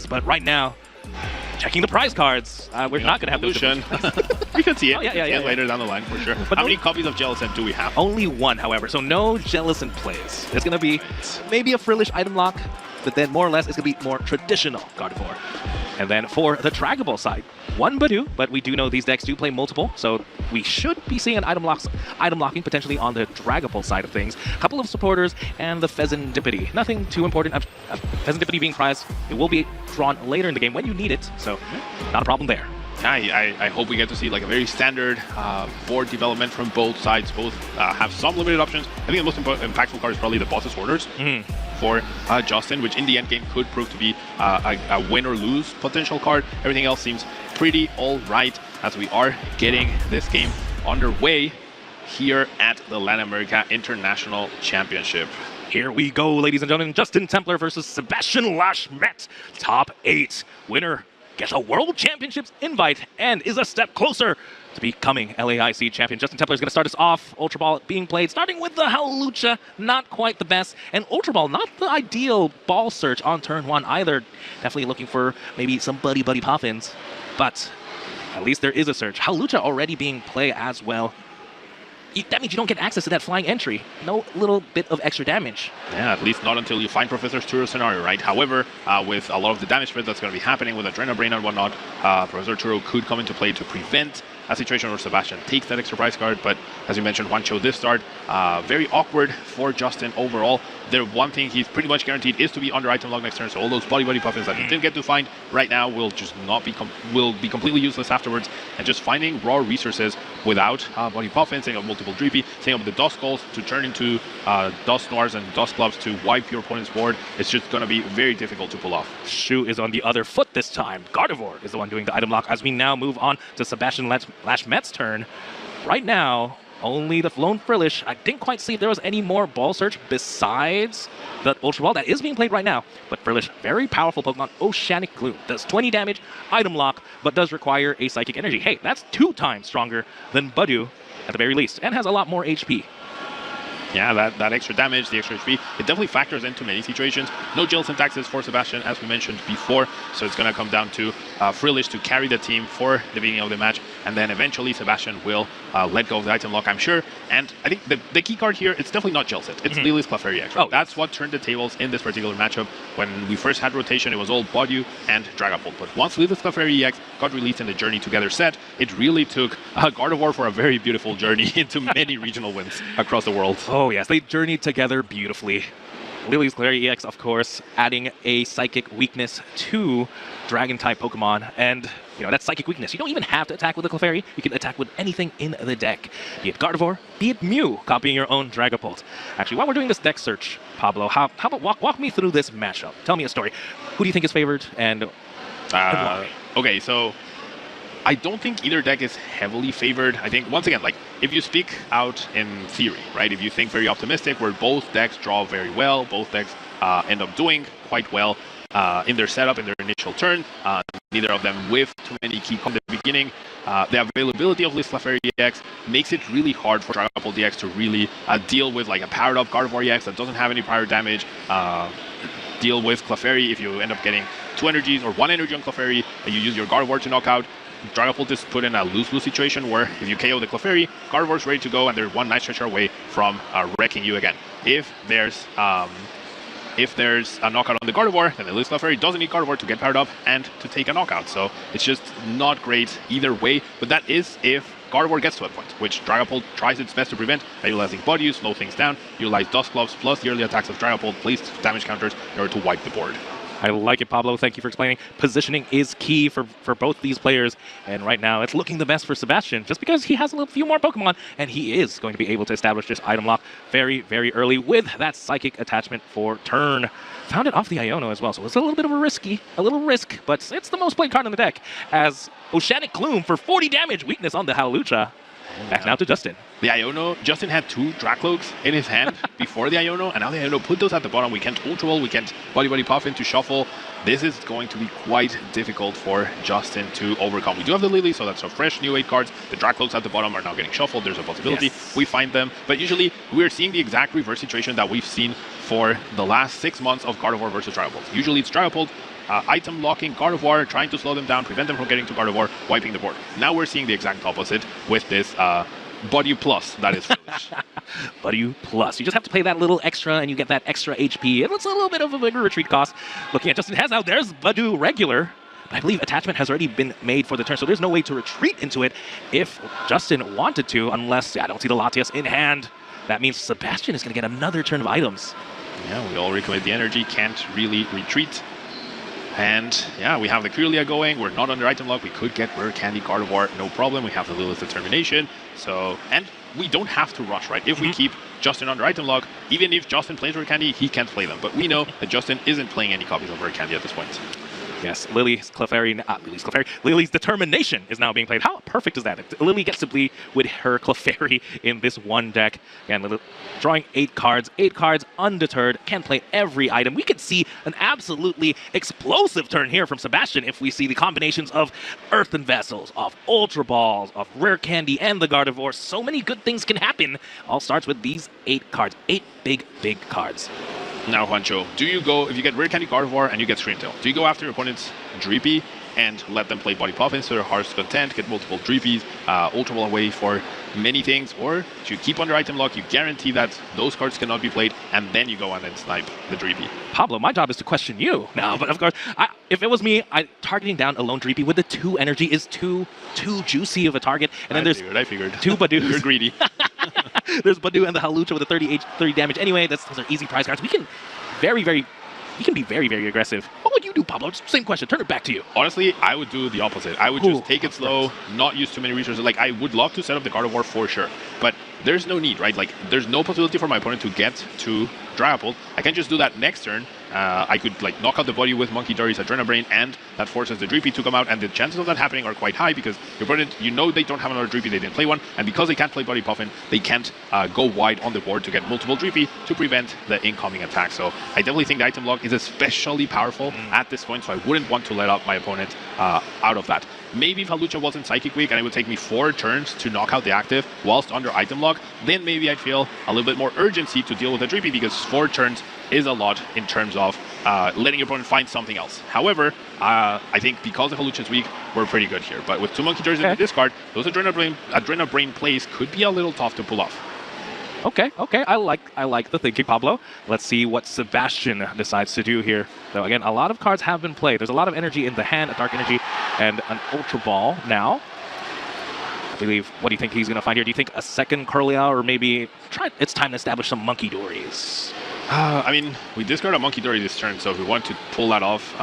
But right now, checking the prize cards, we're not going to have those. We can see it. Oh, yeah. Later down the line for sure. But how many copies of Jellicent do we have? Only one, however, so no Jellicent plays. It's going to be maybe a frillish item lock, but then more or less it's going to be more traditional Gardevoird. And then for the trackable side, one Badoo, but we do know these decks do play multiple, so we should be seeing an item locking potentially on the Dragapult side of things. A couple of supporters and the Pheasantipity. Nothing too important. Pheasantipity being prized, it will be drawn later in the game when you need it, so not a problem there. I hope we get to see like a very standard board development from both sides. Both have some limited options. I think the most impactful card is probably the Boss's Orders for Justin, which in the end game could prove to be a win or lose potential card. Everything else seems pretty all right as we are getting this game underway here at the Latin America International Championship. Here we go, ladies and gentlemen. Justin Templar versus Sebastian Lashmet. Top 8. Winner gets a World Championships invite and is a step closer to becoming LAIC champion. Justin Templar is going to start us off. Ultra Ball being played, starting with the Hawlucha, not quite the best. And Ultra Ball, not the ideal ball search on turn 1 either. Definitely looking for maybe some buddy poffins. But at least there is a search. Hawlucha already being played as well. That means you don't get access to that flying entry. No little bit of extra damage. Yeah, at least not until you find Professor Turo's scenario, right? However, with a lot of the damage spread that's going to be happening with Adrena Brain and whatnot, Professor Turo could come into play to prevent a situation where Sebastian takes that extra prize card. But as you mentioned, Juancho, this start, very awkward for Justin overall. The one thing he's pretty much guaranteed is to be under item log next turn, so all those buddy puffins that he didn't get to find right now will just not be will be completely useless afterwards. And just finding raw resources without buddy puffins, setting up multiple Dreepy, setting up the Dust Skulls to turn into Dust Noirs and Dust Clubs to wipe your opponent's board, it's just going to be very difficult to pull off. Shu is on the other foot this time. Gardevoird is the one doing the item lock as we now move on to Sebastian Lashmet's turn. Right now, only the Lone Frillish. I didn't quite see if there was any more ball search besides the Ultra Ball that is being played right now. But Frillish, very powerful Pokemon, Oceanic Gloom. Does 20 damage, item lock, but does require a Psychic Energy. Hey, that's 2 times stronger than Badoo at the very least, and has a lot more HP. Yeah, that extra damage, the extra HP, it definitely factors into many situations. No jail syntaxes for Sebastian, as we mentioned before, so it's going to come down to Frillish to carry the team for the beginning of the match, and then eventually Sebastian will let go of the item lock, I'm sure. And I think the key card here, it's definitely not Jellicent, it's Lily's Clefairy X. Right? That's what turned the tables in this particular matchup. When we first had rotation, it was all Badoo and Dragapult. But once Lily's Clefairy X got released in the Journey Together set, it really took Gardevoird for a very beautiful journey into many regional wins across the world. Oh yes, they journeyed together beautifully. Lily's Clefairy EX, of course, adding a psychic weakness to Dragon-type Pokemon, and you know, that's psychic weakness. You don't even have to attack with the Clefairy. You can attack with anything in the deck. Be it Gardevoird, be it Mew, copying your own Dragapult. Actually, while we're doing this deck search, Pablo, how about walk me through this matchup? Tell me a story. Who do you think is favored, and why? Okay, so I don't think either deck is heavily favored. I think, once again, like, if you speak out in theory, right, if you think very optimistic, where both decks draw very well, both decks end up doing quite well in their setup, in their initial turn, neither of them with too many key cards at the beginning. The availability of Lily's Clefairy EX makes it really hard for Dragapult DX to really deal with like a powered up Gardevoird EX that doesn't have any prior damage. Deal with Clefairy if you end up getting 2 energies or 1 energy on Clefairy, and you use your Gardevoird to knock out. Dragapult is put in a lose-lose situation where if you KO the Clefairy, Gardevoird's ready to go, and they're one nice stretcher away from wrecking you again. If there's a knockout on the Gardevoird, then the Lily's Clefairy doesn't need Gardevoird to get powered up and to take a knockout. So it's just not great either way. But that is if Gardevoird gets to a point, which Dragapult tries its best to prevent by utilizing Body, slow things down, utilize Dust Gloves plus the early attacks of Dragapult, place damage counters in order to wipe the board. I like it, Pablo. Thank you for explaining. Positioning is key for both these players. And right now, it's looking the best for Sebastian, just because he has a few more Pokemon, and he is going to be able to establish this item lock very, very early with that Psychic attachment for turn. Found it off the Iono as well, so it's a little bit of a risk, but it's the most played card in the deck, as Oceanic Gloom for 40 damage weakness on the Hawlucha. Back now to Justin. The Iono, Justin had 2 Dracloaks in his hand before the Iono, and now the Iono put those at the bottom. We can't Ultra Ball, we can't Buddy Puffin to shuffle. This is going to be quite difficult for Justin to overcome. We do have the Lily, so that's a fresh new 8 cards. The Dracloaks at the bottom are now getting shuffled. There's a possibility we find them, but usually we're seeing the exact reverse situation that we've seen for the last 6 months of Gardevoird versus Dragapult. Usually it's Dragapult item locking Gardevoird, trying to slow them down, prevent them from getting to Gardevoird, wiping the board. Now we're seeing the exact opposite with this Body Plus that is foolish. Body Plus. You just have to play that little extra and you get that extra HP. It's a little bit of a bigger retreat cost. Looking at Justin has out, there's Badu regular. But I believe attachment has already been made for the turn, so there's no way to retreat into it if Justin wanted to, unless I don't see the Latias in hand. That means Sebastian is going to get another turn of items. Yeah, we all recommit the energy, can't really retreat. And yeah, we have the Kirlia going. We're not under item lock. We could get Rare Candy Gardevoird, no problem. We have the Lilith's Determination. So, and we don't have to rush, right? If we keep Justin under item lock, even if Justin plays Rare Candy, he can't play them. But we know that Justin isn't playing any copies of Rare Candy at this point. Yes, Lily's Determination is now being played. How perfect is that? Lily gets to play with her Clefairy in this one deck. Again, Lily drawing 8 cards, undeterred, can play every item. We could see an absolutely explosive turn here from Sebastian if we see the combinations of Earthen Vessels, of Ultra Balls, of Rare Candy, and the Gardevoird. So many good things can happen. All starts with these 8 cards, 8 big cards. Now, Juancho, do you go, if you get Rare Candy Gardevoird and you get Screamtail, do you go after your opponent's Dreepy and let them play Body Puffin so their heart's content, get multiple Dreepies, Ultra Ball away for many things, or do you keep under item lock, you guarantee that those cards cannot be played, and then you go on and snipe the Dreepy? Pablo, my job is to question you now, but of course, if it was me, targeting down a lone Dreepy with the 2 energy is too juicy of a target, and then I figured. 2 Badus. You're greedy. There's Badu and the Halucha with the 30 damage. Anyway, those are easy prize cards. We can be very aggressive. What would you do, Pablo? Just same question. Turn it back to you. Honestly, I would do the opposite. I would just take it slow, not use too many resources. Like, I would love to set up the Gardevoird for sure, but there's no need, right? Like, there's no possibility for my opponent to get to Dragapult. I can just do that next turn. I could like knock out the body with Monkey Dory's Adrenabrain, and that forces the Dreepy to come out, and the chances of that happening are quite high because your opponent, you know, they don't have another Dreepy, they didn't play one, and because they can't play Body Puffin, they can't go wide on the board to get multiple Dreepy to prevent the incoming attack. So I definitely think the item lock is especially powerful at this point, so I wouldn't want to let up my opponent out of that. Maybe if Halucha wasn't Psychic Weak and it would take me 4 turns to knock out the active whilst under item lock, then maybe I'd feel a little bit more urgency to deal with the Dreepy because 4 turns is a lot in terms of letting your opponent find something else. However, I think because the Halucha is weak, we're pretty good here. But with 2 Monkey Doors in the discard, those Adrenabrain plays could be a little tough to pull off. Okay, I like the thinking, Pablo. Let's see what Sebastian decides to do here. So again, a lot of cards have been played. There's a lot of energy in the hand, a Dark Energy, and an Ultra Ball now. I believe, what do you think he's going to find here? Do you think a second Kirlia, or maybe it's time to establish some Monkey Dories? I mean, we discard a Monkey Dory this turn, so if we want to pull that off,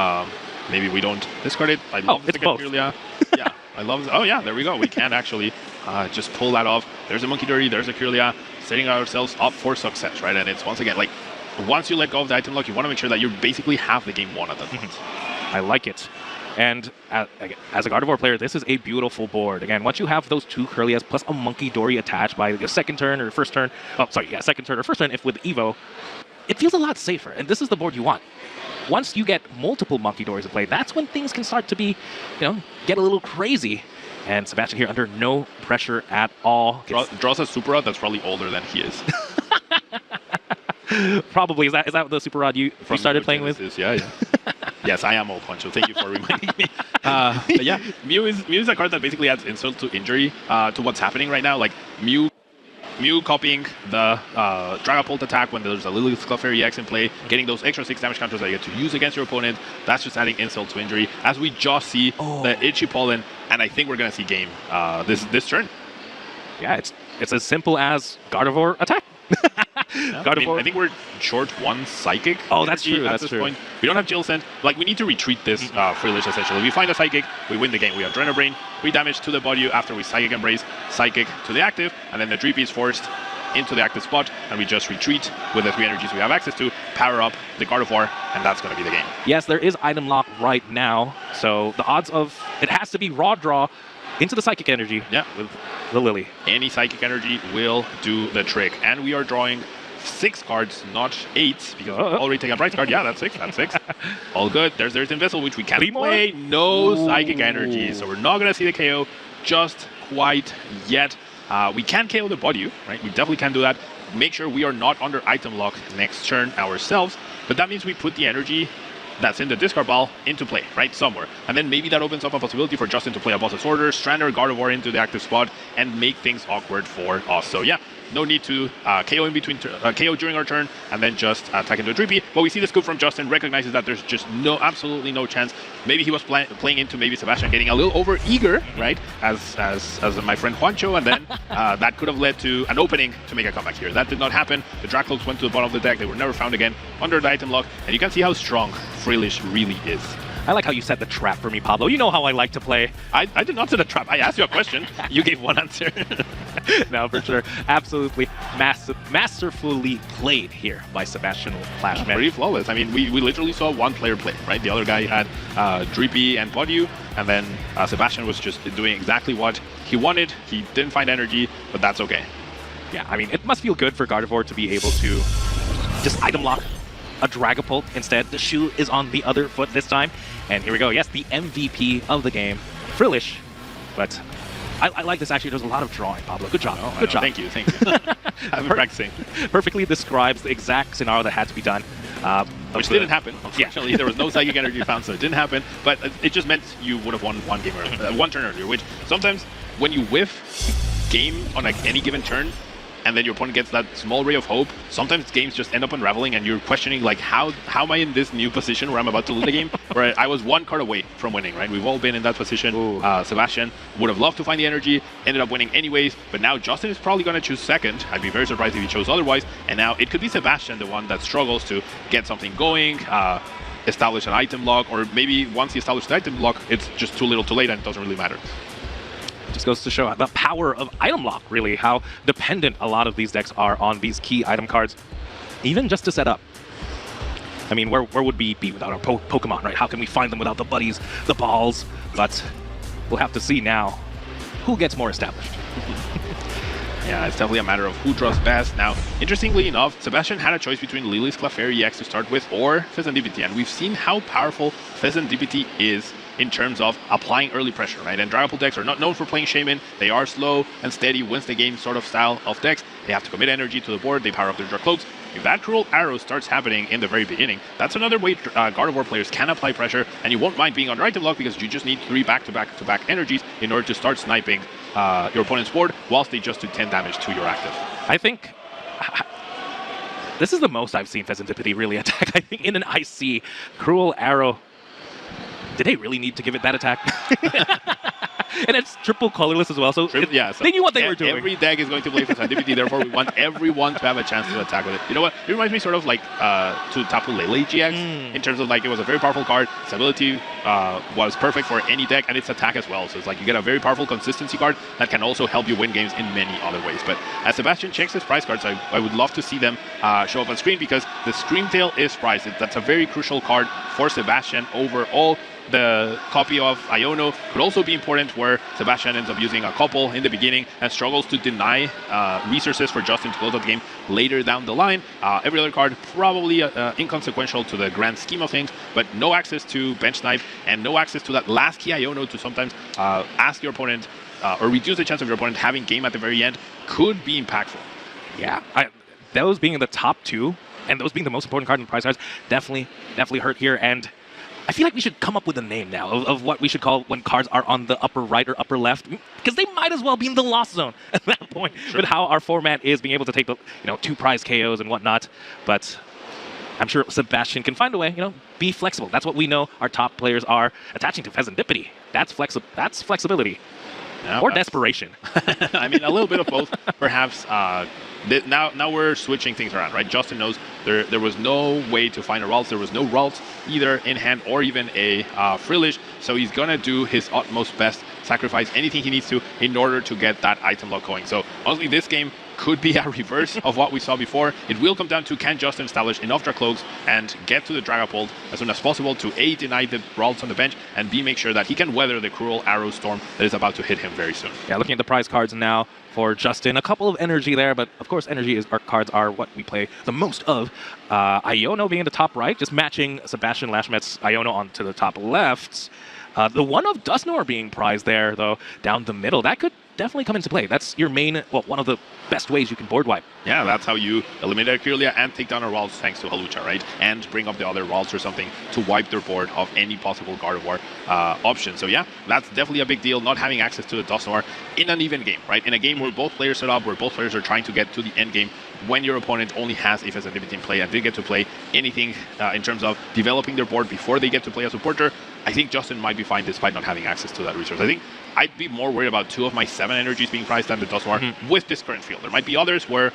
maybe we don't discard it. I love the second Kirlia. Yeah, I love it. Oh yeah, there we go. We can actually just pull that off. There's a Monkey Dory, there's a Kirlia, setting ourselves up for success, right? And it's once again, like, once you let go of the item lock, you want to make sure that you basically have the game won at that point. I like it. And as a Gardevoird player, this is a beautiful board. Again, once you have those 2 Kirlias plus a Monkey Dory attached by the second turn or first turn, second turn or first turn, if with Evo, it feels a lot safer. And this is the board you want. Once you get multiple Monkey Dories to play, that's when things can start to be, get a little crazy. And Sebastian here under no pressure at all. Draws a Super Rod that's probably older than he is. Probably. Is that the Super Rod you first started playing with? Yeah. Yes, I am old, Juancho. Thank you for reminding me. But yeah, Mew is a card that basically adds insult to injury to what's happening right now. Like, Mew copying the Dragapult attack when there's a Lilith's Clefairy X in play, getting those extra 6 damage counters that you get to use against your opponent, that's just adding insult to injury. As we just see the Itchy Pollen, and I think we're going to see game this turn. Yeah, it's as simple as Gardevoird attack. Yeah, I think we're short 1 Psychic. Oh, that's true. At this point, we don't have Jill Scent. Like, we need to retreat this Freelish, essentially. If we find a Psychic, we win the game. We have Adrenabrain, 3 damage to the body after we Psychic Embrace, Psychic to the active, and then the Dreepy is forced into the active spot, and we just retreat with the 3 energies we have access to, power up the Gardevoird, and that's going to be the game. Yes, there is item lock right now, so the odds of it has to be raw draw into the Psychic Energy with the Lily. Any Psychic Energy will do the trick, and we are drawing 6 cards, not 8, because we already take a Bright card. Yeah, that's 6. All good. There's Earthen Vessel, which we can't play. No Psychic Energy, so we're not going to see the KO just quite yet. We can KO the body, right? We definitely can do that. make sure we are not under item lock next turn ourselves. But that means we put the energy that's in the discard pile into play, right, somewhere. And then maybe that opens up a possibility for Justin to play a boss's order, strand or Gardevoird into the active spot, and make things awkward for us. So yeah, no need to KO in between, KO during our turn, and then just attack into a Drippy. But we see the scoop from Justin, recognizes that there's just absolutely no chance. Maybe he was playing into maybe Sebastian getting a little over eager, right, as my friend Juancho, and then that could have led to an opening to make a comeback here. That did not happen. The Dragapults went to the bottom of the deck. They were never found again under the item lock, and you can see how strong Frillish really is. I like how you set the trap for me, Pablo. You know how I like to play. I did not set a trap. I asked you a question. You gave one answer. No, for sure. Absolutely masterfully played here by Sebastian Flashman. Pretty flawless. I mean, we literally saw one player play, right? The other guy had Drippy and Podyu, and then Sebastian was just doing exactly what he wanted. He didn't find energy, but that's okay. Yeah, I mean, it must feel good for Gardevoird to be able to just item lock a Dragapult instead. The shoe is on the other foot this time. And here we go. Yes, the MVP of the game, Frillish. But I like this actually. There's a lot of drawing, Pablo. Good job. Good job. Thank you. I've been practicing. Perfectly describes the exact scenario that had to be done. Which didn't happen. Unfortunately, there was no psychic energy found, so it didn't happen. But it just meant you would have won one game earlier, one turn earlier, which sometimes when you whiff game on any given turn, and then your opponent gets that small ray of hope, sometimes games just end up unraveling and you're questioning, like, how am I in this new position where I'm about to lose the game? Where I was one card away from winning, right? We've all been in that position. Sebastian would have loved to find the energy, ended up winning anyways, but now Justin is probably going to choose second. I'd be very surprised if he chose otherwise, and now it could be Sebastian, the one that struggles to get something going, establish an item lock, or maybe once he established the item lock, it's just too little too late and it doesn't really matter. Just goes to show the power of item lock, really, how dependent a lot of these decks are on these key item cards, even just to set up. I mean, where would we be without our Pokemon, right? How can we find them without the buddies, the balls? But we'll have to see now who gets more established. Yeah, it's definitely a matter of who draws best. Now, interestingly enough, Sebastian had a choice between Lily's Clefairy EX to start with or Fezandipiti, and we've seen how powerful Fezandipiti is in terms of applying early pressure, right? And Dragapult decks are not known for playing Shaman. They are slow and steady, wins the game sort of style of decks. They have to commit energy to the board. They power up their Dracloaks. If that Cruel Arrow starts happening in the very beginning, that's another way Gardevoird players can apply pressure, and you won't mind being on item lock because you just need 3 back-to-back energies in order to start sniping your opponent's board whilst they just do 10 damage to your active. I think this is the most I've seen Fezandipiti really attack. I think in an IC, Cruel Arrow. Did they really need to give it that attack? And it's triple colorless as well, so, so they knew what they were doing. Every deck is going to play for Fezandipiti, therefore we want everyone to have a chance to attack with it. You know what? It reminds me sort of like to Tapu Lele GX, in terms of, like, it was a very powerful card. Its ability was perfect for any deck, and its attack as well. So it's like you get a very powerful consistency card that can also help you win games in many other ways. But as Sebastian checks his prize cards, I would love to see them show up on screen, because the Screamtail is prized. That's a very crucial card for Sebastian overall. The copy of Iono could also be important, where Sebastian ends up using a couple in the beginning and struggles to deny resources for Justin to close out the game later down the line. Every other card probably inconsequential to the grand scheme of things, but no access to bench snipe and no access to that last key Iono to sometimes ask your opponent or reduce the chance of your opponent having game at the very end could be impactful. Yeah, those being in the top 2 and those being the most important card in the prize cards definitely hurt here. And I feel like we should come up with a name now of what we should call when cards are on the upper right or upper left, because they might as well be in the lost zone at that point. Sure. With how our format is, being able to take the 2 prize KOs and whatnot. But I'm sure Sebastian can find a way, be flexible. That's what we know our top players are attaching to Fezandipiti. That's flexibility. No, or desperation. I mean, a little bit of both, perhaps. Now we're switching things around, right? Justin knows there was no way to find a Ralts. There was no Ralts either in hand or even a Frillish. So he's going to do his utmost best, sacrifice anything he needs to in order to get that item lock going. So honestly, this game could be a reverse of what we saw before. It will come down to, can Justin establish enough Dracloaks and get to the Dragapult as soon as possible to A, deny the Ralts on the bench, and B, make sure that he can weather the Cruel Arrow storm that is about to hit him very soon. Yeah, looking at the prize cards now for Justin, a couple of energy there, but of course our cards are what we play the most of. Iono being in the top right, just matching Sebastian Lashmet's Iono onto the top left. The one of Dusknoir being prized there, though, down the middle. That could definitely come into play. That's your main, well, one of the best ways you can board wipe. Yeah, that's how you eliminate Kirlia and take down our walls thanks to Halucha, right? And bring up the other walls or something to wipe their board of any possible Gardevoird option. So yeah, that's definitely a big deal, not having access to the Dusknoir in an even game, right? In a game where both players set up, where both players are trying to get to the end game, when your opponent only has a Pheasant in play and they get to play anything in terms of developing their board before they get to play a supporter, I think Justin might be fine despite not having access to that resource. I think I'd be more worried about 2 of my 7 energies being priced than the Dusknoir with this current field. There might be others where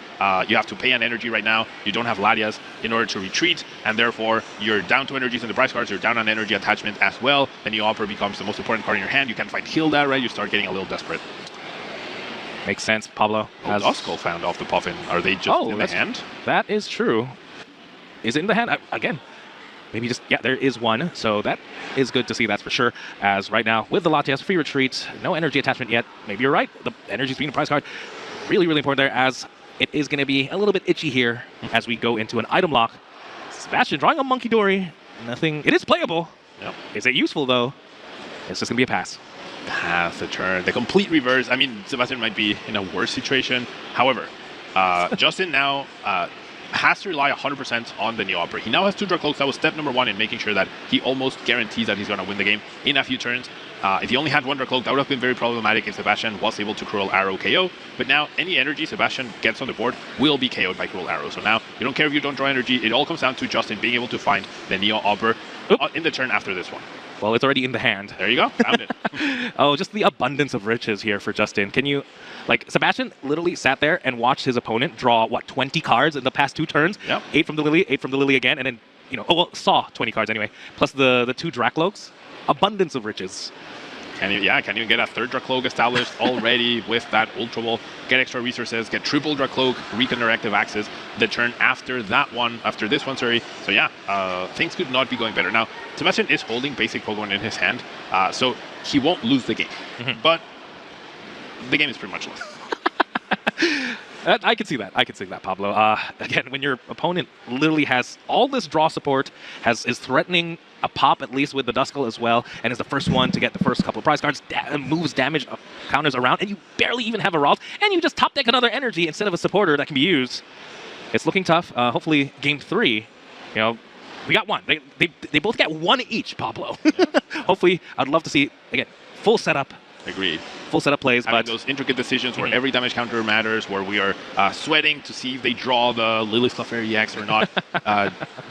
you have to pay an energy right now, you don't have Latias in order to retreat, and therefore you're down 2 energies in the price cards, you're down on energy attachment as well, then your Opera becomes the most important card in your hand, you can't fight Hilda, right? You start getting a little desperate. Makes sense, Pablo. Duskull found off the Puffin. Are they just in the hand? That is true. Is it in the hand? Again, maybe just, yeah, there is one. So that is good to see, that's for sure. As right now, with the Latias, free retreat, no energy attachment yet. Maybe you're right. The energy's being a prize card. Really, really important there, as it is going to be a little bit itchy here as we go into an item lock. Sebastian drawing a Monkey Dory. Nothing. It is playable. Yep. Is it useful, though? It's just going to be a pass. Pass the turn. The complete reverse. I mean, Sebastian might be in a worse situation. However, Justin now has to rely 100% on the Neo Opera. He now has 2 Dracloaks. That was step number 1 in making sure that he almost guarantees that he's going to win the game in a few turns. If he only had 1 Dracloak, that would have been very problematic if Sebastian was able to Cruel Arrow KO. But now, any energy Sebastian gets on the board will be KO'd by Cruel Arrow. So now, you don't care if you don't draw energy. It all comes down to Justin being able to find the Neo Opera in the turn after this one. Well, it's already in the hand. There you go. Found it. Oh, just the abundance of riches here for Justin. Can you, like, Sebastian literally sat there and watched his opponent draw, what, 20 cards in the past 2 turns? Yep. 8 from the Lily, 8 from the Lily again, and then, you know, saw 20 cards anyway, plus the 2 Dracloaks. Abundance of riches. Can you get a 3rd Dracloak established already with that Ultra Ball, get extra resources, get triple Dracloak, Recon Active Axis the turn after that one, after this one, sorry. So yeah, things could not be going better. Now, Sebastian is holding basic Pokemon in his hand, so he won't lose the game, but the game is pretty much lost. I can see that. I can see that, Pablo. Again, when your opponent literally has all this draw support, is threatening a pop at least with the Duskull as well, and is the first one to get the first couple of prize cards, moves damage counters around, and you barely even have a Ralts, and you just top deck another energy instead of a supporter that can be used. It's looking tough. Hopefully, game 3, you know, we got 1. They both get 1 each, Pablo. Hopefully, I'd love to see, again, full setup. Agreed. Full setup plays, having but those intricate decisions where every damage counter matters, where we are sweating to see if they draw the Lilith Clefairy EX or not.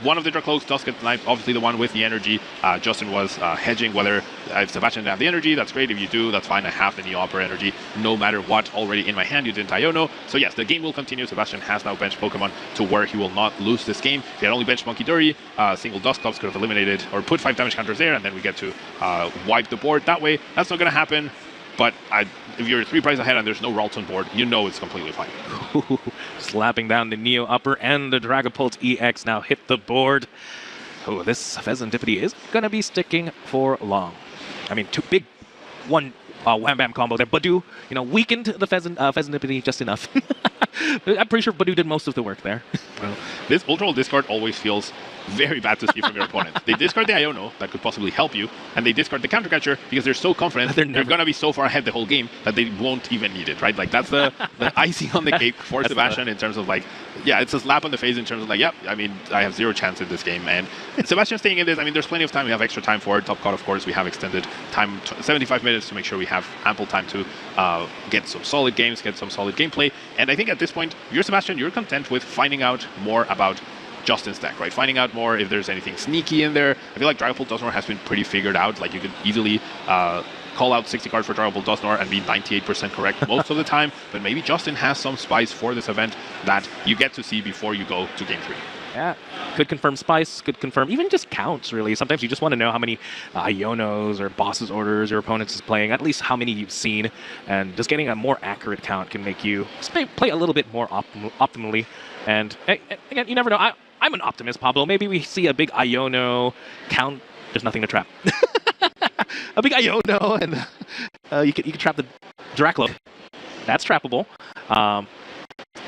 One of the Dracloaks does get sniped, obviously the one with the energy. Justin was hedging whether if Sebastian didn't have the energy, that's great. If you do, that's fine. I have the Neo Opera energy, no matter what, already in my hand. You didn't Iono. So yes, the game will continue. Sebastian has now benched Pokemon to where he will not lose this game. If he had only benched Monkey Dory, single Dusclops could have eliminated or put 5 damage counters there, and then we get to wipe the board that way. That's not going to happen. But if you're 3 prices ahead and there's no Ralts on board, you know it's completely fine. Slapping down the Neo Upper and the Dragapult EX now hit the board. Oh, this Pheasantipity is going to be sticking for long. I mean, 2 big, 1 wham bam combo there. Badu, you know, weakened the Pheasantipity just enough. I'm pretty sure Badu did most of the work there. Well, this Ultra Ball discard always feels very bad to see from your opponent. They discard the Iono that could possibly help you, and they discard the counter catcher because they're so confident they're going to be so far ahead the whole game that they won't even need it, right? Like, that's the icing on the cake for Sebastian in terms of, like, yeah, it's a slap on the face in terms of, like, yeah, I mean, I have 0 chance in this game. And Sebastian staying in this, I mean, there's plenty of time. We have extra time for it. Top Cut, of course, we have extended time, 75 minutes to make sure we have ample time to get some solid games, get some solid gameplay. And I think at this point, you're Sebastian, you're content with finding out more about Justin's deck, right? Finding out more if there's anything sneaky in there. I feel like Dragapult Dusknoir has been pretty figured out. Like, you could easily call out 60 cards for Dragapult Dusknoir and be 98% correct most of the time. But maybe Justin has some spice for this event that you get to see before you go to game 3. Yeah, could confirm spice, could confirm even just counts, really. Sometimes you just want to know how many Ionos or Boss's Orders your opponent is playing, at least how many you've seen, and just getting a more accurate count can make you play a little bit more optimally. And again, you never know. I'm an optimist, Pablo. Maybe we see a big Iono count. There's nothing to trap. A big Iono, and you can trap the Draclo. That's trappable.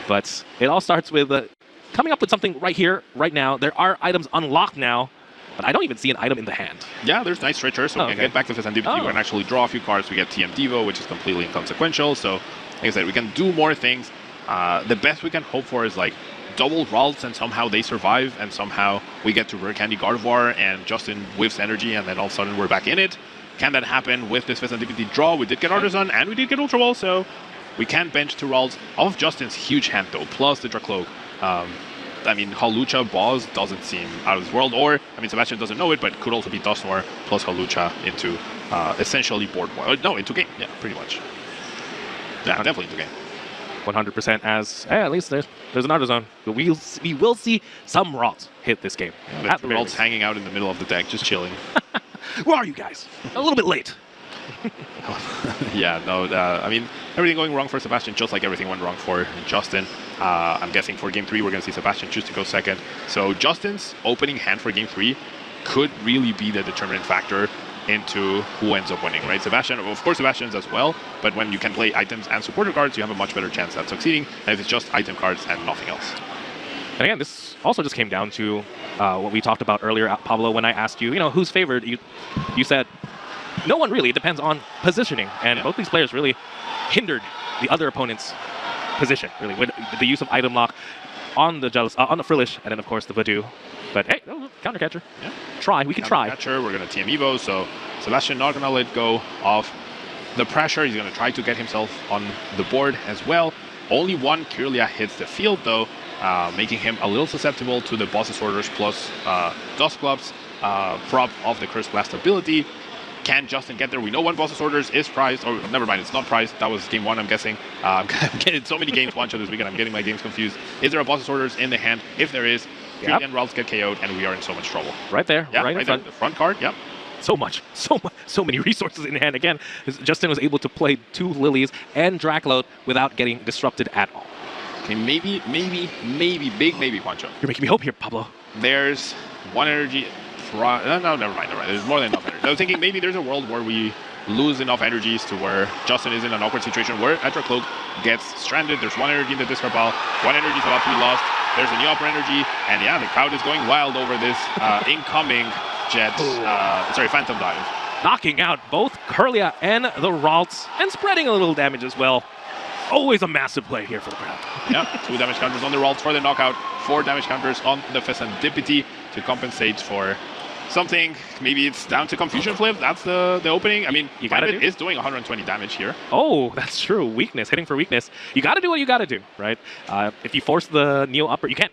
But it all starts with coming up with something right here, right now. There are items unlocked now. but I don't even see an item in the hand. Yeah, there's nice stretchers, so we can get back to Fesandipity. We can actually draw a few cards. We get TM Devo, which is completely inconsequential. So, like I said, we can do more things. The best we can hope for is like double Ralts and somehow they survive, and somehow we get to Rare Candy Gardevoird and Justin whiffs energy, and then all of a sudden we're back in it. Can that happen with this Fesandipity draw? We did get Artisan and we did get Ultra Wall, so we can bench 2 Ralts off Justin's huge hand though, plus the Dracloak. I mean, Hawlucha boss doesn't seem out of this world, or, I mean, Sebastian doesn't know it, but could also be Dusknoir plus Hawlucha into essentially board wipe. No, into game. Yeah, pretty much. Yeah, definitely into game. 100% as, at least there's an Artisan. But we will see some Ralts hit this game. Yeah, the Ralts hanging out in the middle of the deck, just chilling. Where are you guys? A little bit late. Yeah, no, I mean, everything going wrong for Sebastian, just like everything went wrong for Justin. I'm guessing for Game 3, we're going to see Sebastian choose to go second. So Justin's opening hand for Game 3 could really be the determinant factor into who ends up winning, right? Sebastian, of course, Sebastian's as well, but when you can play items and supporter cards, you have a much better chance at succeeding than if it's just item cards and nothing else. And again, this also just came down to what we talked about earlier, Pablo, when I asked you, who's favored? You said no one really. It depends on positioning, and both these players really hindered the other opponent's position, really, with the use of item lock on the Frillish, and then of course the Vadu. But hey, counter catcher. Yeah. We can try. Catcher. We're gonna TM Evo, so Sebastian not gonna let go of the pressure. He's gonna try to get himself on the board as well. Only one Kirlia hits the field though, making him a little susceptible to the Boss's Orders plus Dustclops prop of the Curse Blast ability. Can Justin get there? We know one Boss's Orders is prized, or never mind, it's not prized. That was game 1, I'm guessing. I'm getting so many games one shot this weekend, I'm getting my games confused. Is there a Boss's Orders in the hand? If there is, 3 Ralts get KO'd, and we are in so much trouble. Right there, yeah, right in front. There, the front card, yep. So many resources in hand. Again, Justin was able to play 2 Lilies and Dracloak without getting disrupted at all. Okay, maybe, big maybe, Juancho. You're making me hope here, Pablo. There's 1 energy. No, never mind. There's more than enough energy. I was thinking maybe there's a world where we lose enough energies to where Justin is in an awkward situation where Dracloak gets stranded. There's 1 energy in the discard pile. 1 energy is about to be lost. There's a new upper energy, and yeah, the crowd is going wild over this incoming Phantom Dive. Knocking out both Kirlia and the Ralts, and spreading a little damage as well. Always a massive play here for the crowd. Yeah, 2 damage counters on the Ralts for the knockout, 4 damage counters on the Fesandipity to compensate for something. Maybe it's down to Confusion Flip. That's the opening. I mean, it is doing 120 damage here. Oh, that's true. Weakness, hitting for weakness. You got to do what you got to do, right? If you force the Neo Upper, you can't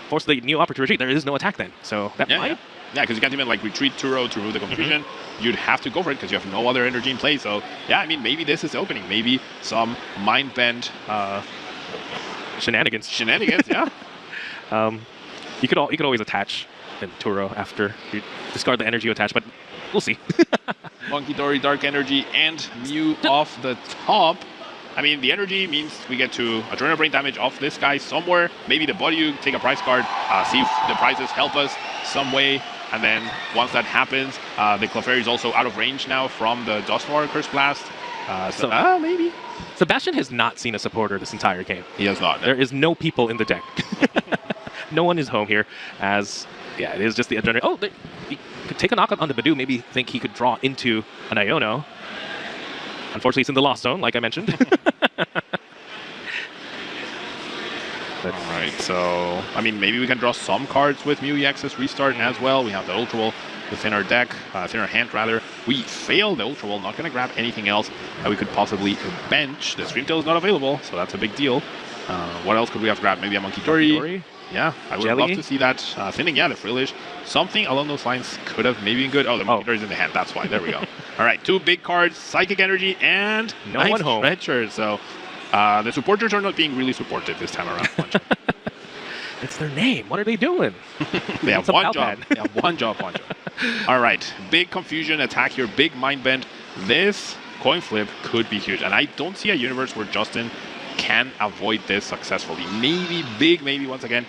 force the Neo Upper to retreat. There is no attack then. So that might. Yeah, because you can't even like retreat Turo to remove the Confusion. You'd have to go for it because you have no other energy in play. So yeah, I mean, maybe this is the opening. Maybe some Mind Bend shenanigans. Yeah. You could always attach in Turo after you discard the energy you attach, but we'll see. Monkey Dory, Dark Energy, and Mew off the top. I mean, the energy means we get to Adrenal Brain damage off this guy somewhere. Maybe the body, you take a prize card, see if the prizes help us some way. And then once that happens, the Clefairy is also out of range now from the Dusknoir Curse Blast. Maybe. Sebastian has not seen a supporter this entire game. He has not. There is no people in the deck. No one is home here, as, yeah, it is just the Adrenaline. Oh, he could take a knockout on the Badu, maybe think he could draw into an Iono. Unfortunately, it's in the Lost Zone, like I mentioned. Alright, so, I mean, maybe we can draw some cards with Mew EX's Restart as well. We have the Ultra Wall within our deck, within our hand, rather. We failed the Ultra Wall, not going to grab anything else that we could possibly bench. The Streamtail is not available, so that's a big deal. What else could we have grabbed? Maybe a Monkey Dory? Yeah, I would love to see that. Thinning, yeah, the Frillish. Something along those lines could have maybe been good. Oh, the Monkey Dory is in the hand, that's why. There we go. All right, 2 big cards, Psychic Energy, and no one home. Stretcher. So the supporters are not being really supportive this time around. It's their name. What are they doing? They have one job. They have one job. All right, big Confusion attack here, big Mind Bend. This coin flip could be huge, and I don't see a universe where Justin can avoid this successfully. Maybe once again,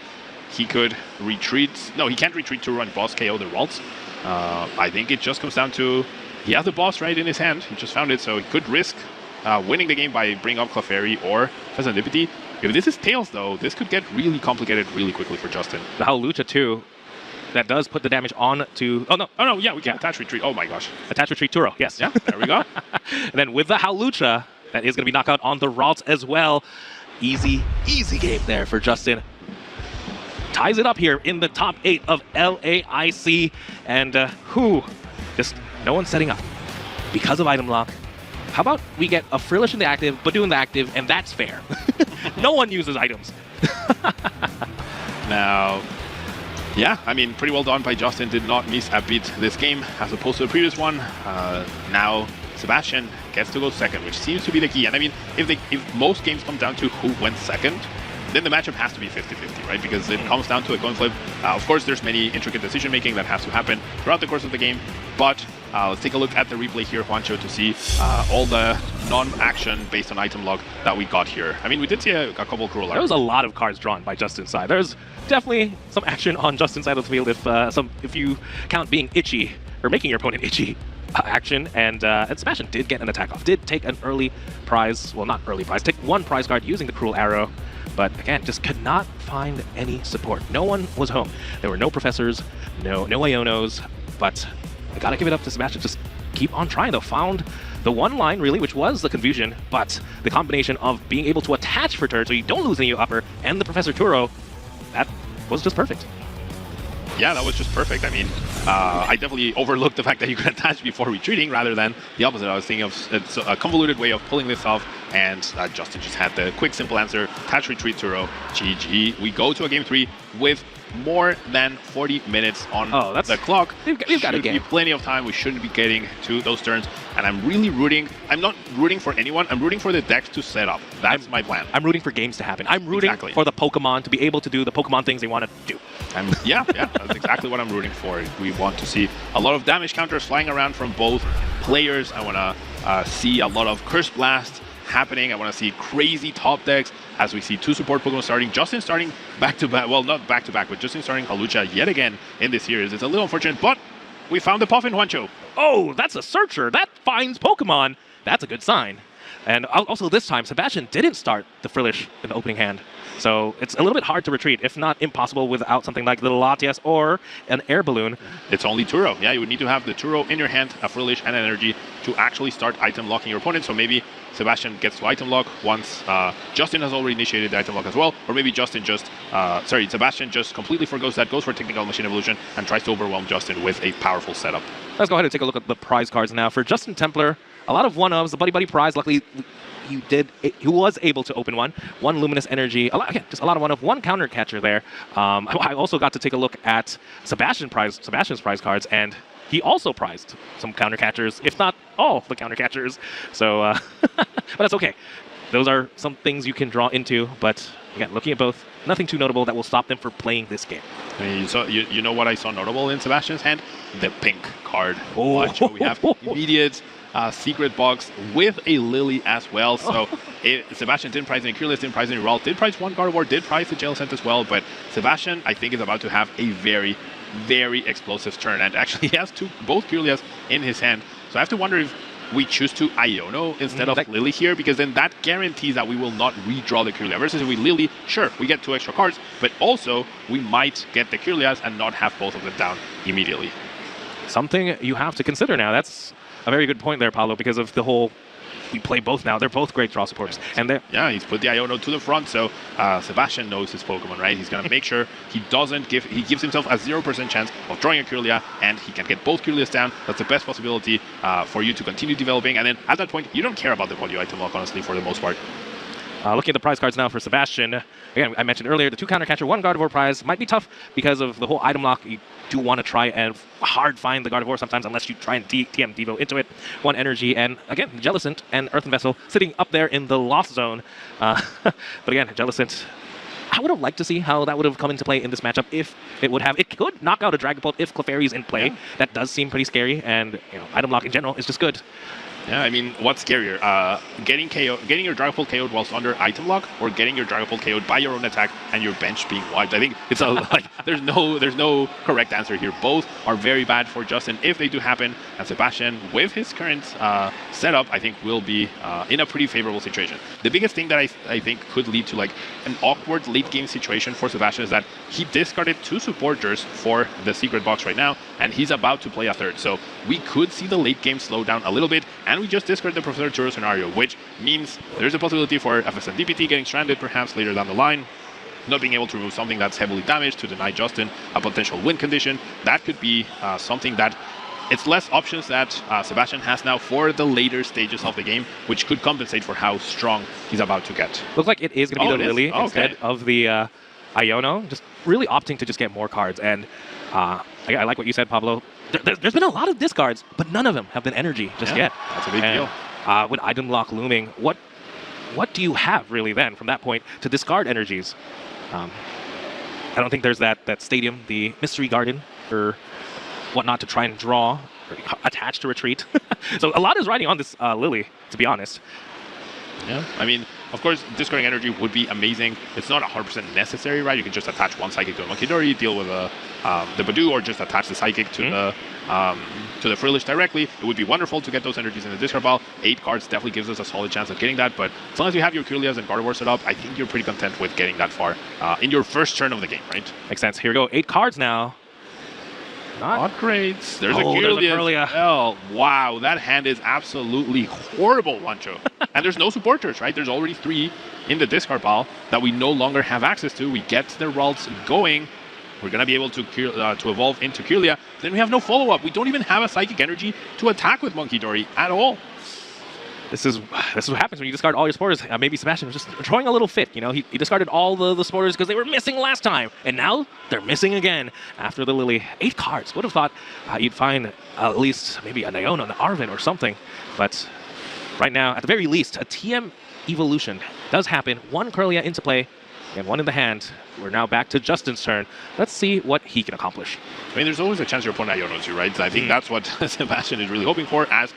he could retreat. No, he can't retreat to run boss KO the Ralts. I think it just comes down to he has the boss right in his hand. He just found it, so he could risk winning the game by bringing up Clefairy or Fesandipity. If this is Tails, though, this could get really complicated really quickly for Justin. The Hawlucha, too. that does put the damage on to... Oh, no, yeah, we can attach retreat. Oh, my gosh. Attach retreat Turo, yes. Yeah, there we go. And then with the Hawlucha, that is going to be knockout on the route as well. Easy game there for Justin. Ties it up here in the top 8 of LAIC. And just no one's setting up because of item lock. How about we get a Frillish in the active, but doing the active, and that's fair. No one uses items. Now, yeah, I mean, pretty well done by Justin. Did not miss a beat this game as opposed to the previous one. Now, Sebastian gets to go second, which seems to be the key. And I mean, if most games come down to who went second, then the matchup has to be 50-50, right? Because it comes down to a coin flip. Of course, there's many intricate decision-making that has to happen throughout the course of the game. But let's take a look at the replay here, Juancho, to see all the non-action based on item log that we got here. I mean, we did see a couple cruel There was a lot of cards drawn by Justin's side. There's definitely some action on Justin's side of the field if you count being itchy, or making your opponent itchy. Action, and Sebastian did get an attack off, did take an early prize, well, not early prize, take one prize card using the Cruel Arrow, but again, just could not find any support. No one was home. There were no professors, no Ionos, but I gotta give it up to Sebastian. Just keep on trying, though. Found the one line, really, which was the confusion, but the combination of being able to attach for turn so you don't lose any upper, and the Professor Turo, that was just perfect. Yeah, that was just perfect. I mean, I definitely overlooked the fact that you could attach before retreating rather than the opposite. I was thinking of a convoluted way of pulling this off, and Justin just had the quick, simple answer. Attach, retreat, Turo, GG. We go to a game 3 with more than 40 minutes on the clock. We've got a game. Should be plenty of time. We shouldn't be getting to those turns. And I'm really rooting. I'm not rooting for anyone. I'm rooting for the decks to set up. That's my plan. I'm rooting for games to happen. I'm rooting for the Pokemon to be able to do the Pokemon things they want to do. Yeah, that's exactly what I'm rooting for. We want to see a lot of damage counters flying around from both players. I want to see a lot of Curse Blast happening. I want to see crazy top decks as we see 2 support Pokemon starting. Justin starting back-to-back, well, not back-to-back, but Justin starting Hawlucha yet again in this series. It's a little unfortunate, but we found the Puffin, Juancho. Oh, that's a searcher. That finds Pokemon. That's a good sign. And also this time, Sebastian didn't start the Frillish in the opening hand. So it's a little bit hard to retreat, if not impossible, without something like the Latias or an Air Balloon. It's only Turo. Yeah, you would need to have the Turo in your hand, a Frillish and an Energy to actually start item locking your opponent. So maybe Sebastian gets to item lock once Justin has already initiated the item lock as well. Or maybe Sebastian just completely forgoes that, goes for Technical Machine Evolution, and tries to overwhelm Justin with a powerful setup. Let's go ahead and take a look at the prize cards now. For Justin Templar, a lot of one-ofs, the Buddy Buddy prize. Luckily, he was able to open one Luminous Energy, just a lot of one-off, one counter catcher there. I also got to take a look at Sebastian's prize cards, and he also prized some counter catchers, if not all the counter catchers. So, but that's okay. Those are some things you can draw into, but again, looking at both, nothing too notable that will stop them from playing this game. I mean, you know what I saw notable in Sebastian's hand? The pink card. Oh. We have immediate secret box with a Lily as well. So Sebastian didn't prize any Curious, didn't prize any Raw, did prize one Gardevoird, did prize the Jellicent as well. But Sebastian, I think, is about to have a very, very explosive turn. And actually, he has both Curious in his hand. So I have to wonder if we choose to Iono instead of Lily here, because then that guarantees that we will not redraw the Curious. Versus if we Lily, sure, we get 2 extra cards, but also we might get the Curious and not have both of them down immediately. Something you have to consider now. That's a very good point there, Paulo, because of the whole, we play both now. They're both great draw supporters. And yeah, he's put the Iono to the front, so Sebastian knows his Pokemon, right? He's going to make sure he gives himself a 0% chance of drawing a Curious, and he can get both Curious down. That's the best possibility for you to continue developing. And then at that point, you don't care about the Polio item lock, honestly, for the most part. Looking at the prize cards now for Sebastian. Again, I mentioned earlier, the 2 counter catcher, 1 Gardevoird prize might be tough because of the whole item lock. You do want to try and hard find the Gardevoird sometimes, unless you try and TM Devo into it. 1 energy, and again, Jellicent and Earthen Vessel sitting up there in the lost zone. But again, Jellicent, I would have liked to see how that would have come into play in this matchup. If it would have, it could knock out a Dragapult if Clefairy's in play. Yeah. That does seem pretty scary, and item lock in general is just good. Yeah, I mean, what's scarier? Getting your Dragapult KO'd whilst under item lock, or getting your Dragapult KO'd by your own attack and your bench being wiped? I think it's like there's no correct answer here. Both are very bad for Justin if they do happen, and Sebastian, with his current setup, I think will be in a pretty favorable situation. The biggest thing that I think could lead to like an awkward late game situation for Sebastian is that he discarded 2 supporters for the secret box right now, and he's about to play a third. So we could see the late game slow down a little bit, and we just discard the Professor Churro scenario, which means there's a possibility for FSN DPT getting stranded perhaps later down the line, not being able to remove something that's heavily damaged to deny Justin a potential win condition. That could be something that it's less options that Sebastian has now for the later stages of the game, which could compensate for how strong he's about to get. Looks like it is going to be the Lily instead of the Iono, just really opting to just get more cards. And I like what you said, Pablo. There's been a lot of discards, but none of them have been energy just yet. That's a big deal. With item lock looming, what do you have really then from that point to discard energies? I don't think there's that stadium, the mystery garden, or whatnot to try and draw, or attach to retreat. So a lot is riding on this Lily, to be honest. Yeah, I mean, of course, discarding energy would be amazing. It's not 100% necessary, right? You can just attach one Psychic to a Monkidori, deal with the Badoo, or just attach the Psychic to the Frillish directly. It would be wonderful to get those energies in the discard pile. 8 cards definitely gives us a solid chance of getting that, but as long as you have your Kirlias and Gardevoird set up, I think you're pretty content with getting that far in your first turn of the game, right? Makes sense. Here we go. 8 cards now. Not great. There's a Kirlia. Oh, wow. That hand is absolutely horrible, Wancho. And there's no supporters, right? There's already 3 in the discard pile that we no longer have access to. We get the Ralts going. We're going to be able to evolve into Kirlia. Then we have no follow-up. We don't even have a Psychic Energy to attack with Monkidori at all. This is what happens when you discard all your supporters. Maybe Sebastian was just throwing a little fit. You know, he discarded all the supporters because they were missing last time, and now they're missing again after the Lily. 8 cards. Would have thought you'd find at least maybe a Iono, an Arven, or something. But right now, at the very least, a TM evolution does happen. 1 Kirlia into play and 1 in the hand. We're now back to Justin's turn. Let's see what he can accomplish. I mean, there's always a chance your opponent Ionos you, right? I think that's what Sebastian is really hoping for as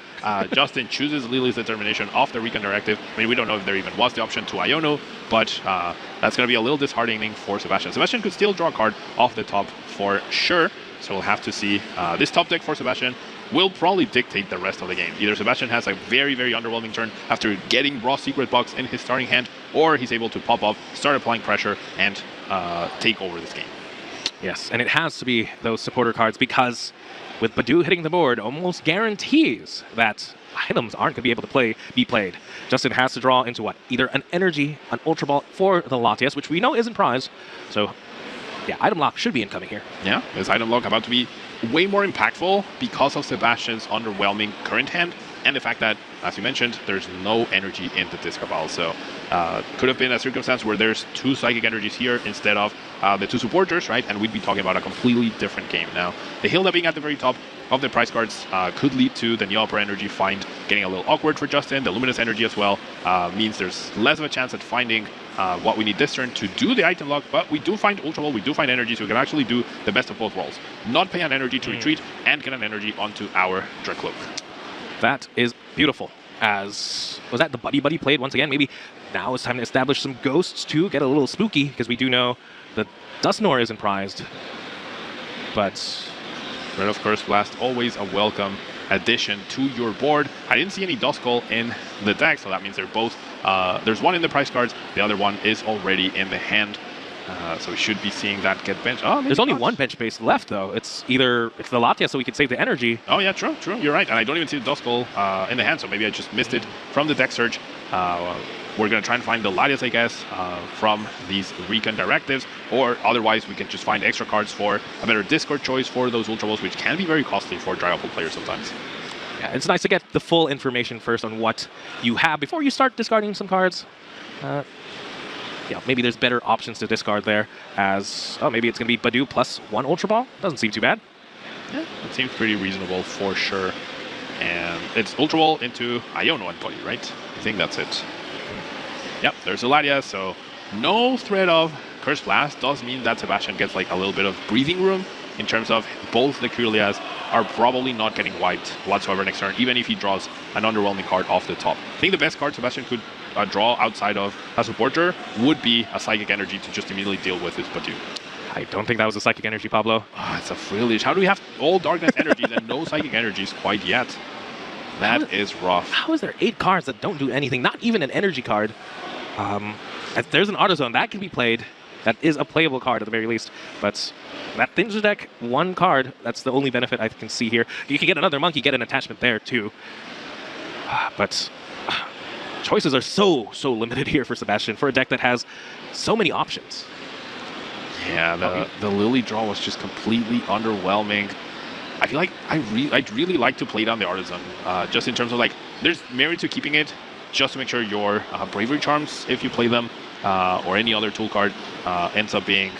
Justin chooses Lily's determination off the Recon Directive. I mean, we don't know if there even was the option to Iono, but that's going to be a little disheartening for Sebastian. Sebastian could still draw a card off the top for sure, so we'll have to see. This top deck for Sebastian will probably dictate the rest of the game. Either Sebastian has a very, very underwhelming turn after getting raw secret box in his starting hand, or he's able to pop up, start applying pressure, and take over this game. Yes, and it has to be those supporter cards because with Badoo hitting the board, almost guarantees that items aren't going to be able to be played. Justin has to draw into what? Either an energy, an Ultra Ball for the Latias, which we know isn't prized. So, yeah, item lock should be incoming here. Yeah, this item lock about to be way more impactful because of Sebastian's underwhelming current hand and the fact that, as you mentioned, there's no energy in the discard pile. So could have been a circumstance where there's 2 Psychic Energies here instead of the 2 supporters, right? And we'd be talking about a completely different game now. The Hilda being at the very top of the prize cards could lead to the Neopra Energy find getting a little awkward for Justin. The Luminous Energy as well means there's less of a chance at finding what we need this turn to do the item lock, but we do find Ultra Ball, we do find energy, so we can actually do the best of both worlds. Not pay an energy to retreat and get an energy onto our Dracloak. That is beautiful. Was that the Buddy played once again? Maybe now it's time to establish some ghosts to get a little spooky, because we do know that Dusknoir isn't prized. But Red of Curse Blast, always a welcome addition to your board. I didn't see any Duskull in the deck, so that means they're both there's one in the prize cards, the other one is already in the hand. So we should be seeing that get benched. Oh, there's only one bench base left, though. It's the Latia, so we could save the energy. Oh, yeah, true. You're right. And I don't even see the Duskull in the hand, so maybe I just missed it from the deck search. We're going to try and find the Latias, I guess, from these Recon directives, or otherwise we can just find extra cards for a better discard choice for those Ultra Balls, which can be very costly for Dragapult players sometimes. Yeah, it's nice to get the full information first on what you have before you start discarding some cards. Yeah, maybe there's better options to discard there, as, maybe it's going to be Badoo plus 1 Ultra Ball. Doesn't seem too bad. Yeah, it seems pretty reasonable for sure. And it's Ultra Ball into Iono and Buddy, right? I think that's it. Yep, there's Eladia, so no threat of Curse Blast does mean that Sebastian gets like a little bit of breathing room in terms of both the Kirlias are probably not getting wiped whatsoever next turn, even if he draws an underwhelming card off the top. I think the best card Sebastian could draw outside of a supporter would be a Psychic Energy to just immediately deal with his Batu. I don't think that was a Psychic Energy, Pablo. It's a Frillish. How do we have all Darkness energies and no Psychic Energies quite yet? That is rough. How is there 8 cards that don't do anything? Not even an energy card. There's an AutoZone that can be played. That is a playable card at the very least. But that Thinzer deck, 1 card, that's the only benefit I can see here. You can get another Monkey, get an attachment there too. But choices are so limited here for Sebastian, for a deck that has so many options. Yeah, the Lily draw was just completely underwhelming. I feel like I'd really like to play down the Artisan, just in terms of like, there's merit to keeping it, just to make sure your Bravery Charms, if you play them, or any other tool card, ends up being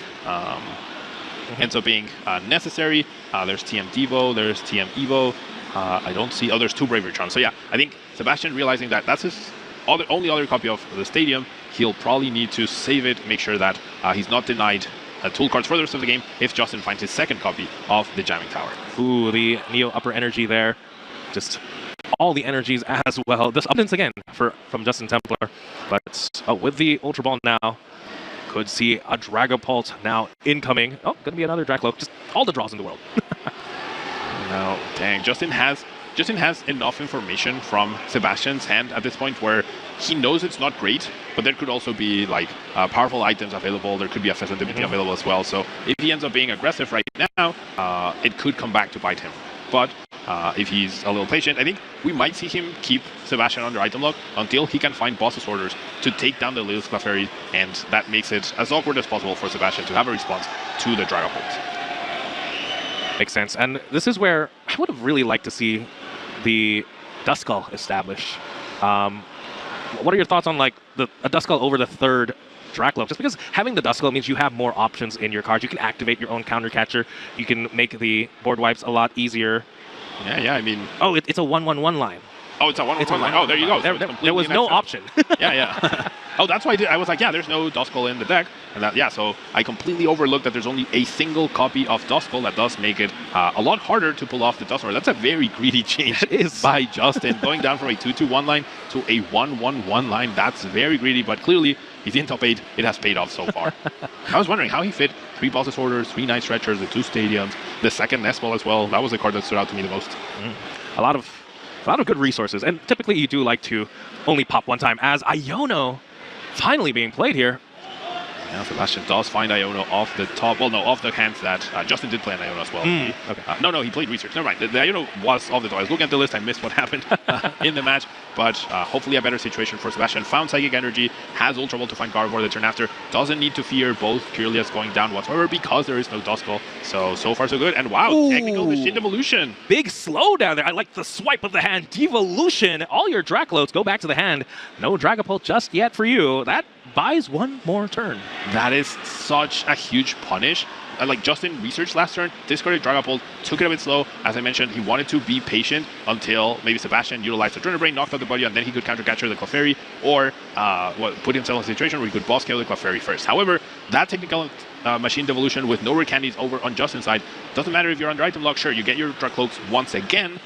necessary. There's TM Devo, there's TM Evo. I don't see. Oh, there's 2 Bravery Charms. So yeah, I think Sebastian realizing that that's his only other copy of the Stadium, he'll probably need to save it, make sure that he's not denied tool cards for the rest of the game if Justin finds his second copy of the Jamming Tower. Ooh, the Neo upper energy there. Just all the energies as well. This abundance again from Justin Templar. But with the Ultra Ball now, could see a Dragapult now incoming. Oh, gonna be another Dracloak. Just all the draws in the world. No, dang. Justin has enough information from Sebastian's hand at this point where he knows it's not great, but there could also be like powerful items available. There could be a Pheasant Divinity available as well. So if he ends up being aggressive right now, it could come back to bite him. But if he's a little patient, I think we might see him keep Sebastian under item lock until he can find boss's orders to take down the Lilith Clefairy, and that makes it as awkward as possible for Sebastian to have a response to the Dragapult. Makes sense. And this is where I would have really liked to see the Duskull establish. What are your thoughts on like a Duskull over the 3rd Dracloak? Just because having the Duskull means you have more options in your cards. You can activate your own counter catcher. You can make the board wipes a lot easier. Yeah, I mean... Oh, it's a 1/1/1 line. Oh, it's a 1/1 line. Oh, there you go. There was no option. Yeah. Oh, that's why I was like, yeah, there's no Duskull in the deck. And that, yeah, so I completely overlooked that there's only a single copy of Duskull. That does make it a lot harder to pull off the Duskull. That's a very greedy change by Justin. Going down from a 2/2/1 line to a 1/1/1 line. That's very greedy, but clearly he's in top 8. It has paid off so far. I was wondering how he fit 3 boss's orders, 3 Night Stretchers, the 2 Stadiums, the second Nest Ball as well. That was the card that stood out to me the most. A lot of good resources, and typically you do like to only pop 1 time, as Iono finally being played here. Yeah, Sebastian does find Iono off the top. Well, no, off the hands that Justin did play an Iono as well. Okay. No, he played Research. Never mind. The Iono was off the top. I was looking at the list. I missed what happened in the match. But hopefully a better situation for Sebastian. Found Psychic Energy. Has Ultra Ball to find Gardevoird the turn after. Doesn't need to fear both Kirlias going down whatsoever because there is no Duskull. So far so good. And wow, Technical Machine Devolution. Big slowdown there. I like the swipe of the hand. Devolution. All your Dracloaks go back to the hand. No Dragapult just yet for you. That buys 1 more turn. That is such a huge punish. Like Justin researched last turn, discarded Dragapult, took it a bit slow. As I mentioned, he wanted to be patient until maybe Sebastian utilized the Adrenaline Brain, knocked out the body, and then he could counter-catcher the Clefairy, or put himself in a situation where he could boss KO the Clefairy first. However, that Technical Machine Devolution with no rare candies over on Justin's side, doesn't matter if you're under item lock, sure, you get your Dracloaks once again,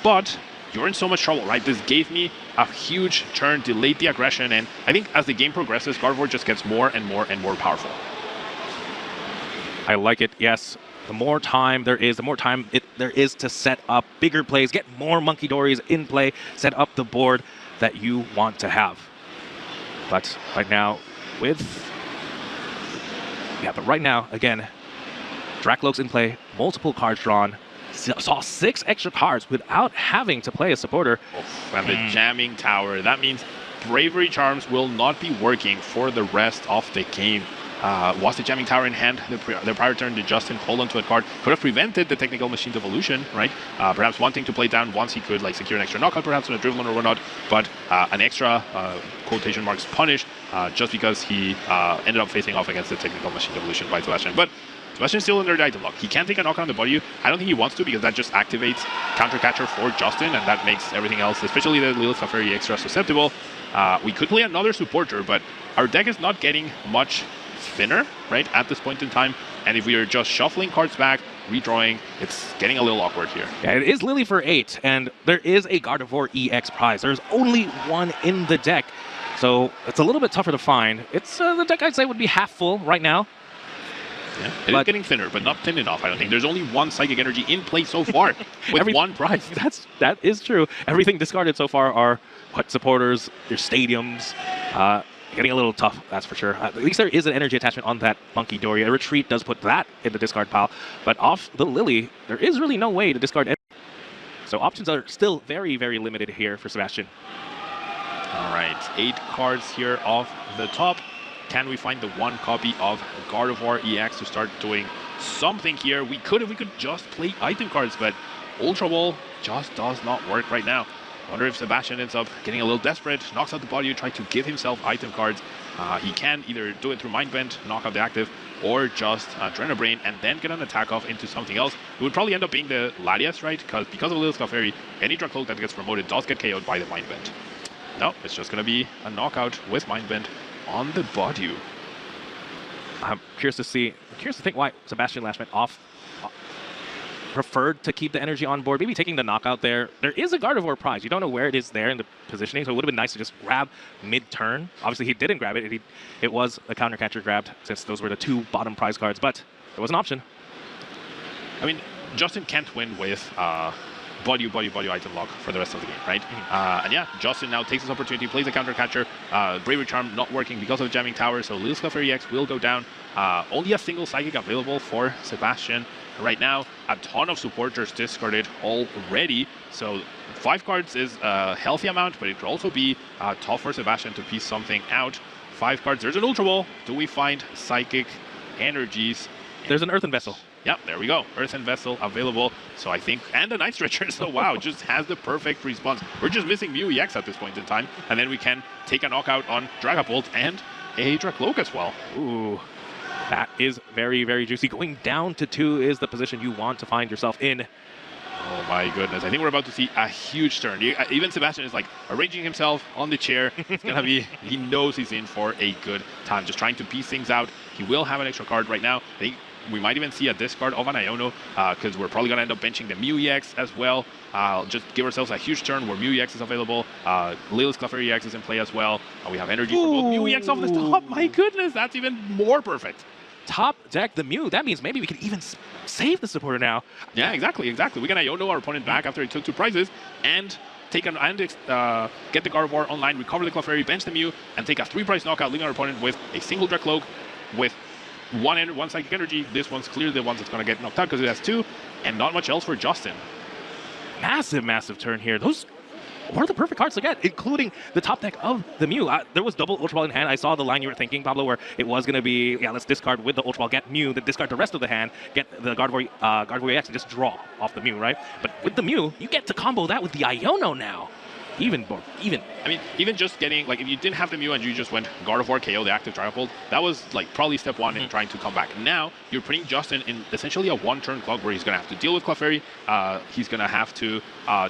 but you're in so much trouble, right? This gave me a huge turn, delayed the aggression, and I think as the game progresses, Gardevoird just gets more and more and more powerful. I like it, yes. The more time there is, there is to set up bigger plays, get more Monkey Dories in play, set up the board that you want to have. But right now, again, Dracloaks in play, multiple cards drawn, saw 6 extra cards without having to play a supporter. And the Jamming Tower, that means Bravery Charms will not be working for the rest of the game. Was the Jamming Tower in hand the prior turn? Did Justin hold onto a card? Could have prevented the Technical Machine Devolution, right? Perhaps wanting to play down once he could like secure an extra knockout, perhaps on a Drivelon or whatnot, but an extra quotation marks punish just because he ended up facing off against the Technical Machine Devolution by Sebastian. But Sebastian's still under the item lock. He can't take a knockout on the body. I don't think he wants to because that just activates counter catcher for Justin, and that makes everything else, especially the Lilith Clefairy, extra susceptible. We could play another supporter, but our deck is not getting much thinner, right, at this point in time. And if we are just shuffling cards back, redrawing. It's getting a little awkward here. Yeah, it is Lily for 8, and there is a Gardevoird EX prize. There's only one in the deck, so it's a little bit tougher to find. It's the deck I'd say would be half full right now. Yeah, it's getting thinner, but not thin enough, I don't think. There's only one Psychic Energy in play so far, with one prize. That is true. Everything discarded so far are what supporters, your stadiums. Getting a little tough, that's for sure. At least there is an energy attachment on that Monkey Dory. A retreat does put that in the discard pile, but off the Lily, there is really no way to discard it. So options are still very, very limited here for Sebastian. All right, 8 cards here off the top. Can we find the one copy of Gardevoird EX to start doing something here? We could if we could just play item cards, but Ultra Ball just does not work right now. I wonder if Sebastian ends up getting a little desperate, knocks out the body, try to give himself item cards. He can either do it through Mind Bend, knock out the active, or just Drain Brain and then get an attack off into something else. It would probably end up being the Latias, right? Because of Lilith Clefairy, any Dracloak that gets promoted does get KO'd by the Mind Bend. No, it's just going to be a knockout with Mind Bend on the Body. I'm curious to think why Sebastian Lashmet preferred to keep the energy on board, maybe taking the knockout there. There is a Gardevoird prize. You don't know where it is there in the positioning, so it would have been nice to just grab mid-turn. Obviously, he didn't grab it. It was a counter catcher grabbed, since those were the 2 bottom prize cards, but there was an option. I mean, Justin can't win with body item lock for the rest of the game, right? And yeah, Justin now takes this opportunity, plays a counter catcher. Bravery Charm not working because of the jamming tower, so Lilith Clefairy EX will go down. Only a single Psychic available for Sebastian right now. A ton of supporters discarded already, so 5 cards is a healthy amount, but it could also be tough for Sebastian to piece something out. 5 cards, there's an Ultra Ball. Do we find Psychic Energies? There's an Earthen Vessel. Yep, there we go. Earthen Vessel available. So I think, and a Night Stretcher. So wow, just has the perfect response. We're just missing Mew EX at this point in time. And then we can take a knockout on Dragapult and a Dracloak as well. Ooh, that is very, very juicy. Going down to 2 is the position you want to find yourself in. Oh my goodness. I think we're about to see a huge turn. Even Sebastian is like arranging himself on the chair. It's going to be, he knows he's in for a good time. Just trying to piece things out. He will have an extra card right now. I think we might even see a discard of an Iono because we're probably going to end up benching the Mew EX as well. Just give ourselves a huge turn where Mew EX is available. Lilith Clefairy EX is in play as well. We have energy for both Mew EX off the top. My goodness, that's even more perfect. Top deck the Mew. That means maybe we can even save the supporter now. Yeah, exactly. We can Iono our opponent back after he took 2 prizes and take an and get the Gardevoird online, recover the Clefairy, bench the Mew, and take a 3-prize knockout, leaving our opponent with a single Dracloak with one Psychic Energy. This one's clearly the one that's going to get knocked out because it has 2, and not much else for Justin. Massive, massive turn here. Those were the perfect cards to get, including the top deck of the Mew. There was double Ultra Ball in hand. I saw the line you were thinking, Pablo, where it was going to be, yeah, let's discard with the Ultra Ball, get Mew, then discard the rest of the hand, get the Gardevoird EX, and just draw off the Mew, right? But with the Mew, you get to combo that with the Iono now. Even. I mean, even just getting, like, if you didn't have the Mew and you just went Gardevoird KO, the active Dragapult, that was, like, probably step 1 in trying to come back. Now, you're putting Justin in essentially a 1-turn clock where he's going to have to deal with Clefairy. He's going to have to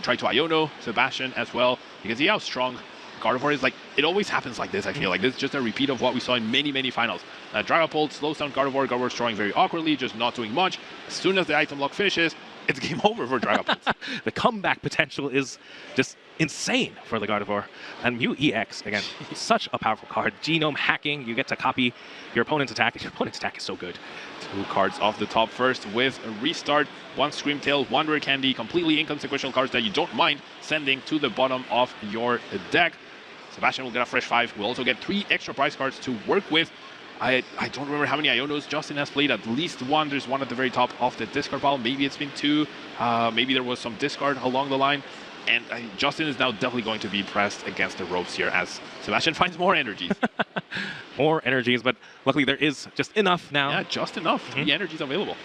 try to Iono Sebastian as well. You can see how strong Gardevoird is. Like, it always happens like this, I feel like. This is just a repeat of what we saw in many, many finals. Dragapult slows down Gardevoird. Gardevoird throwing very awkwardly, just not doing much. As soon as the item lock finishes, it's game over for Dragapult. The comeback potential is just insane for the Gardevoird. And Mew EX, again, such a powerful card. Genome hacking, you get to copy your opponent's attack. Your opponent's attack is so good. 2 cards off the top first with a restart. 1 Screamtail, 1 Rare Candy, completely inconsequential cards that you don't mind sending to the bottom of your deck. Sebastian will get a fresh 5. We'll also get 3 extra prize cards to work with. I don't remember how many Ionos Justin has played. At least 1. There's 1 at the very top of the discard pile. Maybe it's been 2. Maybe there was some discard along the line. And Justin is now definitely going to be pressed against the ropes here as Sebastian finds more energies. More energies, but luckily there is just enough now. Yeah, just enough. 3 energies available.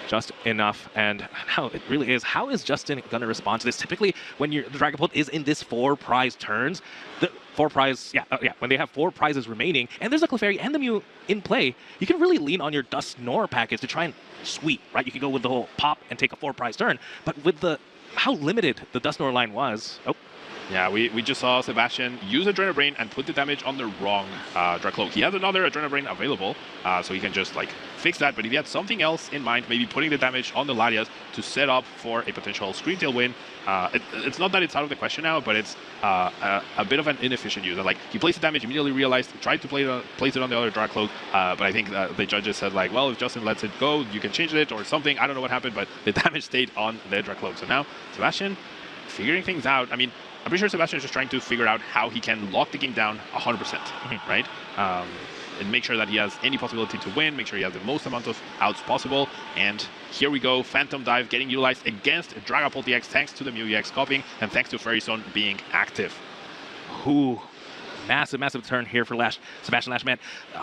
Just enough, and now it really is. How is Justin going to respond to this? Typically, when the Dragapult is in this 4-prize turns, the 4-prize, when they have 4 prizes remaining, and there's a Clefairy and the Mew in play, you can really lean on your Dust Nor package to try and sweep, right? You can go with the whole pop and take a 4-prize turn, but with how limited the Dust Nor line was, Yeah, we just saw Sebastian use Adrenaline Brain and put the damage on the wrong Dracloak. He has another Adrenaline Brain available, so he can just like fix that. But if he had something else in mind, maybe putting the damage on the Latias to set up for a potential Screamtail win, it's not that it's out of the question now, but it's a bit of an inefficient use. Like he placed the damage, immediately realized, tried to place it on the other Dracloak, but I think the judges said like, well, if Justin lets it go, you can change it or something. I don't know what happened, but the damage stayed on the Dracloak. So now Sebastian figuring things out. I mean, I'm pretty sure Sebastian is just trying to figure out how he can lock the game down 100%, right? And make sure that he has any possibility to win, make sure he has the most amount of outs possible. And here we go, Phantom Dive getting utilized against Dragapult EX thanks to the Mew EX copying and thanks to Fairy Zone being active. Ooh, massive, massive turn here for Sebastian Lashman.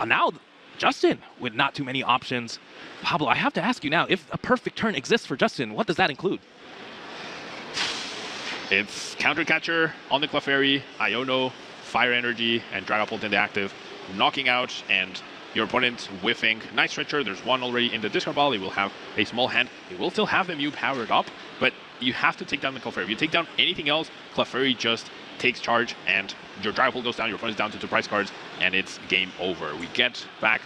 Now, Justin with not too many options. Pablo, I have to ask you now, if a perfect turn exists for Justin, what does that include? It's Counter Catcher on the Clefairy, Iono, Fire Energy, and Dragapult in the active, knocking out, and your opponent whiffing Night Stretcher. There's one already in the discard pile. He will have a small hand. He will still have the Mew powered up, but you have to take down the Clefairy. If you take down anything else, Clefairy just takes charge, and your Dragapult goes down, your opponent's down to 2 prize cards, and it's game over. We get back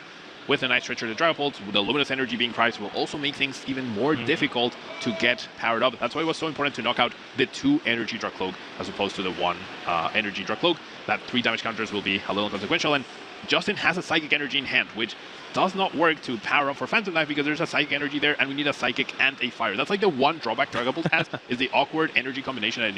with the Night Stretcher, the Dragapult, the Luminous Energy being priced will also make things even more difficult to get powered up. That's why it was so important to knock out the 2 Energy Dracloak as opposed to the 1 Energy Dracloak. That 3 damage counters will be a little consequential, and Justin has a Psychic Energy in hand, which does not work to power up for Phantom Knife because there's a Psychic Energy there, and we need a Psychic and a Fire. That's like the one drawback Dragapult has, is the awkward energy combination that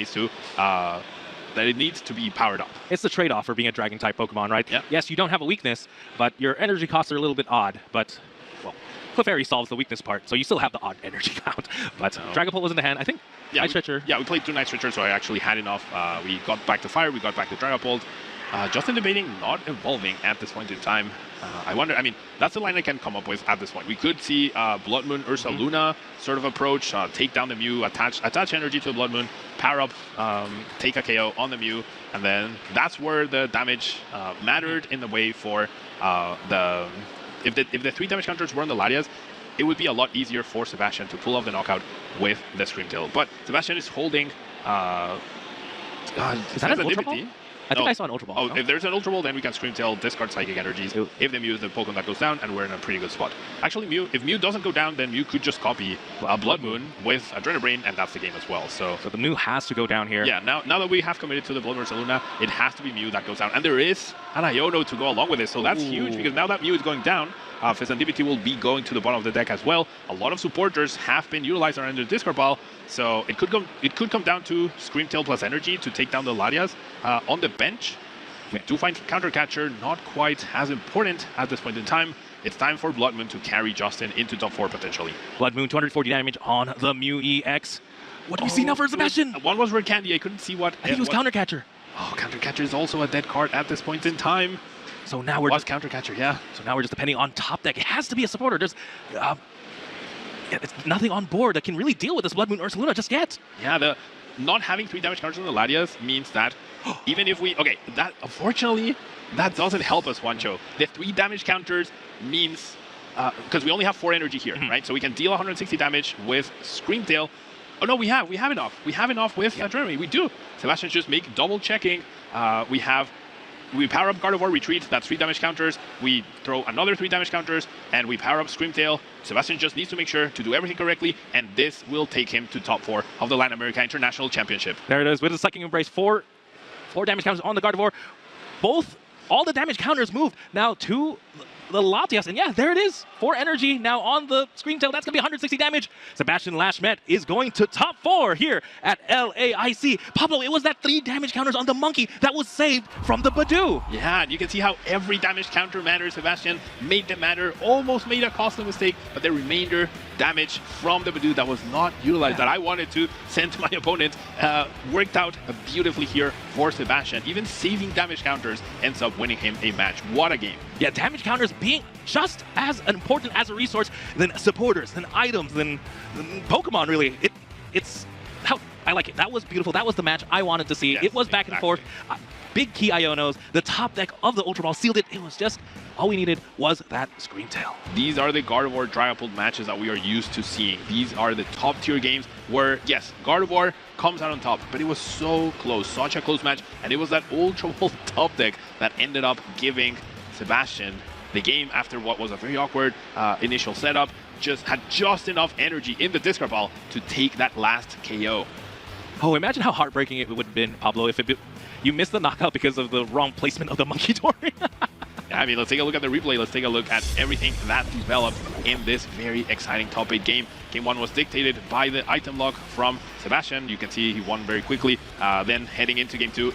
it needs to be powered up. It's the trade-off for being a Dragon-type Pokemon, right? Yeah. Yes, you don't have a weakness, but your energy costs are a little bit odd. But, well, Clefairy solves the weakness part, so you still have the odd energy count. But Dragapult was in the hand. I think Night Stretcher. Yeah, we played 2 Night Stretchers, so I actually had enough. We got back to Fire, we got back to Dragapult. Justin debating not evolving at this point in time. I wonder, I mean, that's the line I can come up with at this point. We could see Blood Moon, Ursa Luna sort of approach, take down the Mew, attach energy to the Blood Moon, power up, take a KO on the Mew, and then that's where the damage mattered in the way for if the 3 damage counters were on the Latias, it would be a lot easier for Sebastian to pull off the knockout with the Screamtail. But Sebastian is holding is that an Ultra Ball? I think I saw an Ultra Ball. Oh, if there's an Ultra Ball, then we can Screamtail, discard Psychic Energies. If the Mew is the Pokemon that goes down, and we're in a pretty good spot. Actually, if Mew doesn't go down, then Mew could just copy a Blood Moon with Adrenaline Brain, and that's the game as well. So the Mew has to go down here. Yeah, now that we have committed to the Blood Moon Luna, it has to be Mew that goes down. And there is an Iono to go along with it, so that's huge, because now that Mew is going down, Fezandipity will be going to the bottom of the deck as well. A lot of supporters have been utilized around the discard pile, so it could come down to Screamtail plus Energy to take down the Latias. On the bench, we do find Counter Catcher not quite as important at this point in time. It's time for Blood Moon to carry Justin into top 4 potentially. Blood Moon, 240 damage on the Mew EX. What do we see now for Sebastian? One was Red Candy. I couldn't see what. I think it was Counter Catcher. Oh, Counter Catcher is also a dead card at this point in time. So now we're just Counter Catcher, yeah. So now we're just depending on top deck. It has to be a supporter. There's it's nothing on board that can really deal with this Blood Moon Ursa Luna just yet. Yeah, the not having 3 damage counters on the Latias means that even if we that unfortunately that doesn't help us, Juancho. The 3 damage counters means because we only have 4 energy here, right? So we can deal 160 damage with Screamtail. Oh no, we have enough. We have enough with Adrenaline. We do. Sebastian's just make double checking. We power up Gardevoird, retreat, that's 3 damage counters. We throw another 3 damage counters, and we power up Screamtail. Sebastian just needs to make sure to do everything correctly, and this will take him to top 4 of the Latin America International Championship. There it is, with the Sucking Embrace, 4 damage counters on the Gardevoird. All the damage counters moved now to the Latias, and yeah, there it is. 4 energy now on the Screamtail. That's going to be 160 damage. Sebastian Lashmet is going to top 4 here at LAIC. Pablo, it was that 3 damage counters on the Monkey that was saved from the Badoo. Yeah, and you can see how every damage counter matters. Sebastian made them matter, almost made a costly mistake, but the remainder damage from the Badoo that was not utilized, that I wanted to send to my opponent, worked out beautifully here for Sebastian. Even saving damage counters ends up winning him a match. What a game. Yeah, damage counters being just as important as a resource than supporters, than items, than Pokemon, really. It's how I like it. That was beautiful. That was the match I wanted to see. Yes, it was back and forth. big key Ionos, the top deck of the Ultra Ball sealed it. It was just, all we needed was that Screamtail. These are the Gardevoird Dragapult matches that we are used to seeing. These are the top tier games where, yes, Gardevoird comes out on top, but it was so close, such a close match, and it was that Ultra Ball top deck that ended up giving Sebastian the game after what was a very awkward initial setup. Had just enough energy in the discard pile to take that last KO. Oh, imagine how heartbreaking it would have been, Pablo, if you missed the knockout because of the wrong placement of the Monkey Door. I mean, let's take a look at the replay. Let's take a look at everything that developed in this very exciting top 8 game. Game 1 was dictated by the item lock from Sebastian. You can see he won very quickly. Then heading into game 2.